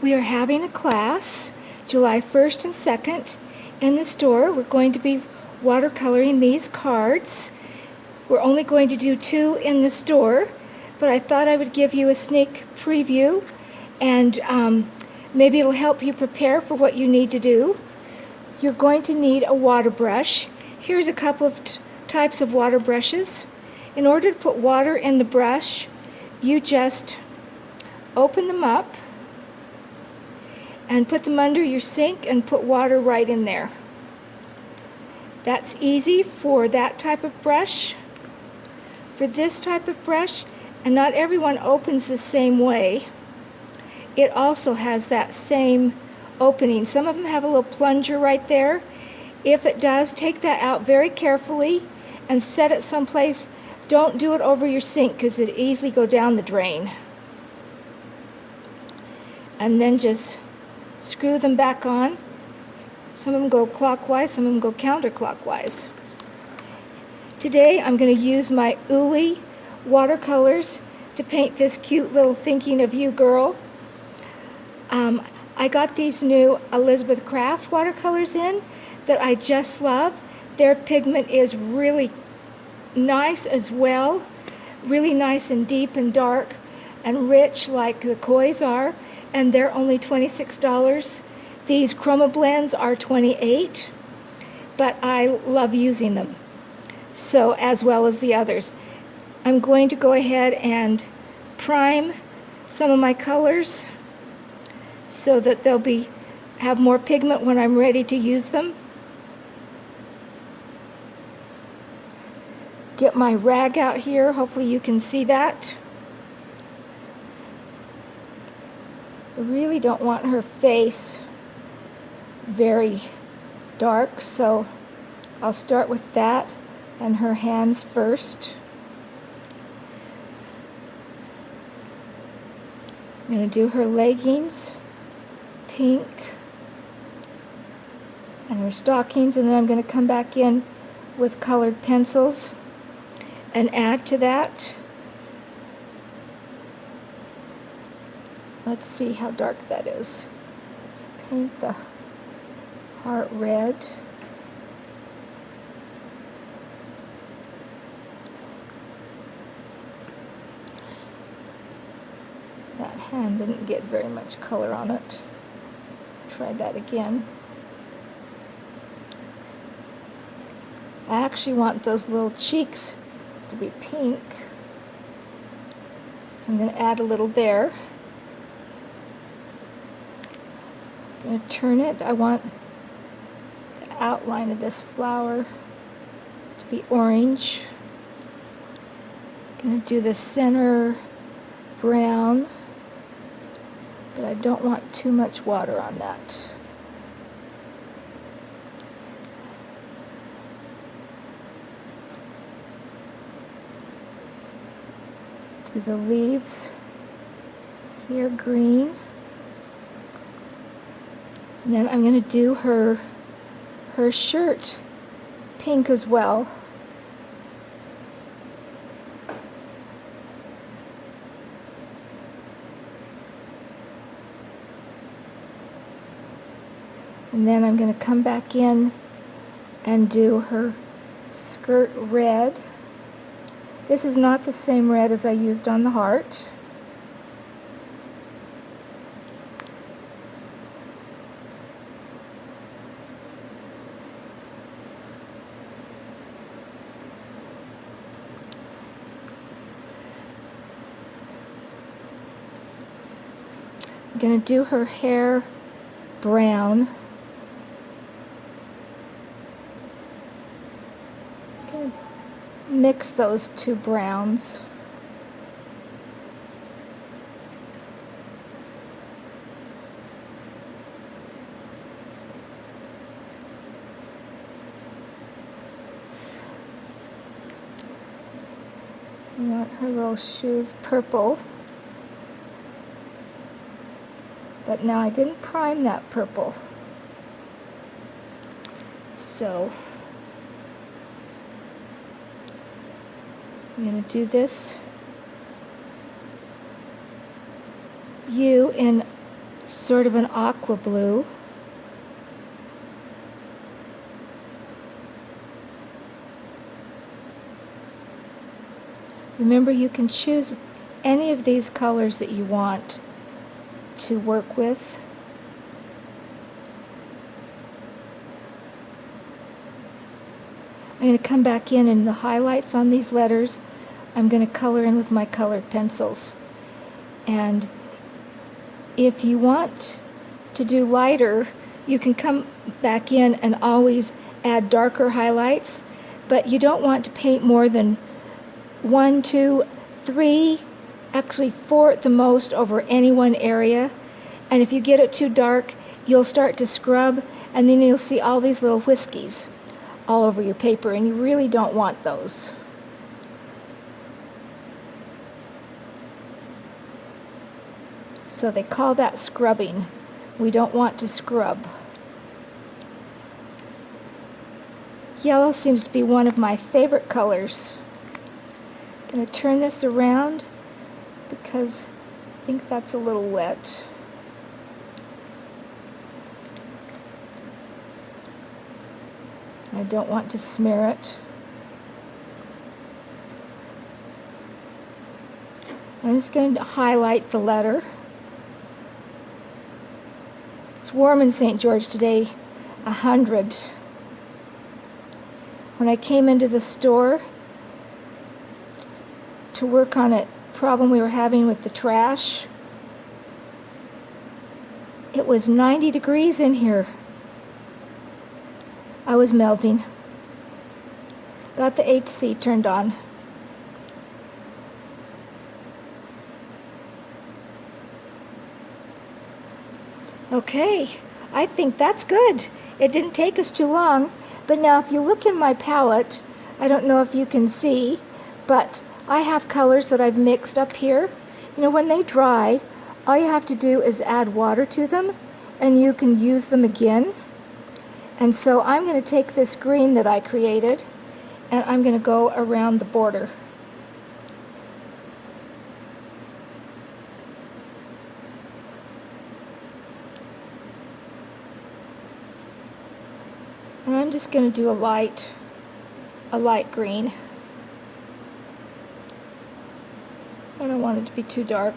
We are having a class July 1st and 2nd in the store. We're going to be watercoloring these cards. We're only going to do 2 in the store, but I thought I would give you a sneak preview, and maybe it'll help you prepare for what you need to do. You're going to need a water brush. Here's a couple of types of water brushes. In order to put water in the brush, you just open them up and put them under your sink and put water right in there. That's easy for that type of brush. For this type of brush, and not everyone opens the same way, it also has that same opening. Some of them have a little plunger right there. If it does, take that out very carefully and set it someplace. Don't do it over your sink because it easily go down the drain. And then just screw them back on. Some of them go clockwise, some of them go counterclockwise. Today I'm going to use my Uli watercolors to paint this cute little Thinking of You girl. I got these new Elizabeth Craft watercolors in that I just love. Their pigment is really nice as well, really nice and deep and dark and rich like the Koi's are, and they're only $26. These Chroma Blends are $28, but I love using them, so as well as the others. I'm going to go ahead and prime some of my colors so that they'll have more pigment when I'm ready to use them. Get my rag out here, hopefully you can see that. I really don't want her face very dark, so I'll start with that and her hands first. I'm going to do her leggings, pink, and her stockings, and then I'm going to come back in with colored pencils and add to that. Let's see how dark that is. Paint the heart red. That hand didn't get very much color on it. Try that again. I actually want those little cheeks to be pink, so I'm going to add a little there. I'm going to turn it. I want the outline of this flower to be orange. I'm going to do the center brown, but I don't want too much water on that. Do the leaves here green. And then I'm going to do her shirt pink as well. And then I'm going to come back in and do her skirt red. This is not the same red as I used on the heart. I'm going to do her hair brown. Mix those two browns. I want her little shoes purple. But now I didn't prime that purple. So I'm going to do this U in sort of an aqua blue. Remember, you can choose any of these colors that you want to work with. I'm going to come back in the highlights on these letters, I'm going to color in with my colored pencils. And if you want to do lighter, you can come back in and always add darker highlights, but you don't want to paint more than 1, 2, 3, actually 4 at the most over any one area. And if you get it too dark, you'll start to scrub, and then you'll see all these little whiskies all over your paper, and you really don't want those. So they call that scrubbing. We don't want to scrub. Yellow seems to be one of my favorite colors. I'm going to turn this around because I think that's a little wet. I don't want to smear it. I'm just going to highlight the letter. It's warm in St. George today, 100. When I came into the store to work on a problem we were having with the trash, it was 90 degrees in here. I was melting. Got the AC turned on. Okay, I think that's good. It didn't take us too long, but now if you look in my palette, I don't know if you can see, but I have colors that I've mixed up here. You know, when they dry, all you have to do is add water to them, and you can use them again. And so I'm going to take this green that I created, and I'm going to go around the border. And I'm just going to do a light green. I don't want it to be too dark.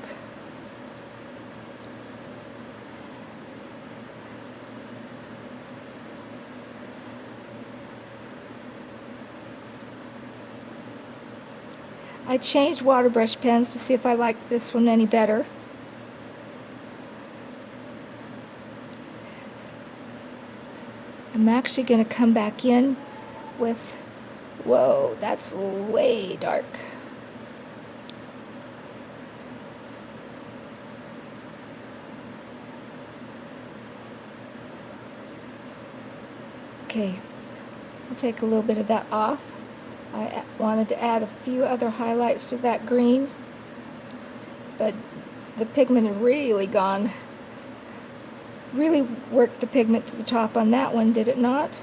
I changed water brush pens to see if I liked this one any better. I'm actually going to come back in with, whoa, that's way dark. Okay, I'll take a little bit of that off. I wanted to add a few other highlights to that green, but the pigment had really gone. Really worked the pigment to the top on that one, did it not?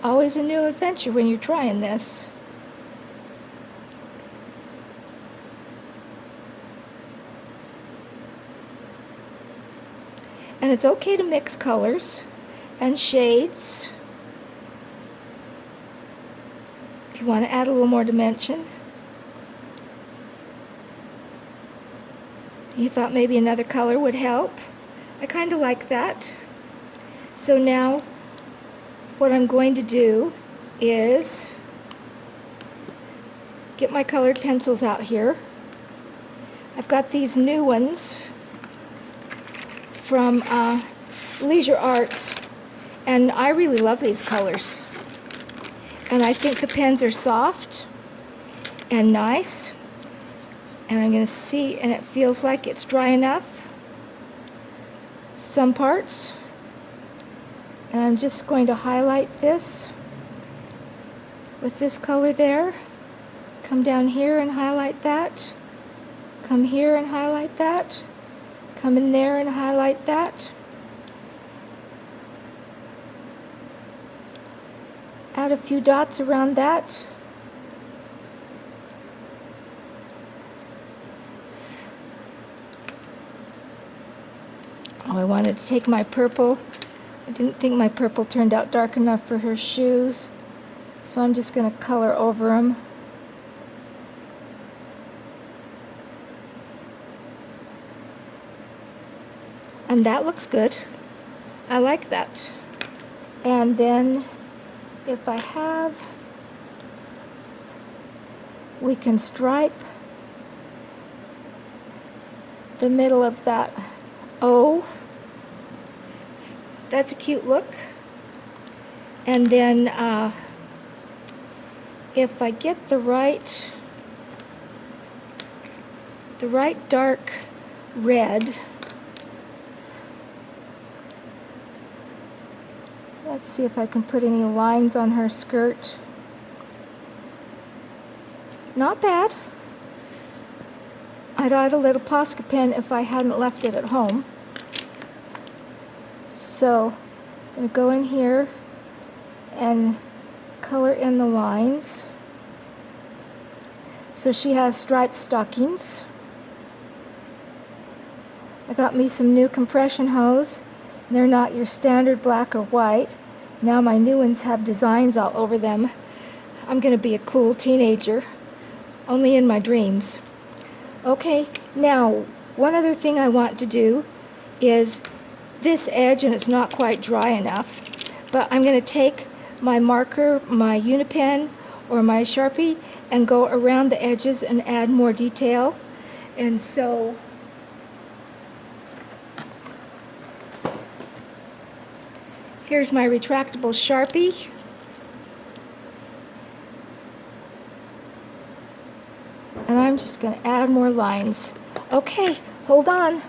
Always a new adventure when you're trying this. And it's okay to mix colors and shades. If you want to add a little more dimension. You thought maybe another color would help. I kind of like that. So now what I'm going to do is get my colored pencils out here. I've got these new ones from Leisure Arts, and I really love these colors. And I think the pens are soft and nice. And I'm going to see, and it feels like it's dry enough, some parts. And I'm just going to highlight this with this color there. Come down here and highlight that. Come here and highlight that. Come in there and highlight that. Add a few dots around that. Oh, I wanted to take my purple. I didn't think my purple turned out dark enough for her shoes, so I'm just going to color over them. And that looks good. I like that. And then if I have, we can stripe the middle of that O. That's a cute look. And then if I get the right dark red, let's see if I can put any lines on her skirt. Not bad. I'd add a little Posca pen if I hadn't left it at home. So I'm going to go in here and color in the lines. So she has striped stockings. I got me some new compression hose. They're not your standard black or white. Now my new ones have designs all over them. I'm going to be a cool teenager, only in my dreams. Okay, now one other thing I want to do is this edge, and it's not quite dry enough, but I'm going to take my marker, my Unipen or my Sharpie, and go around the edges and add more detail. And so here's my retractable Sharpie. And I'm just going to add more lines. Okay, hold on.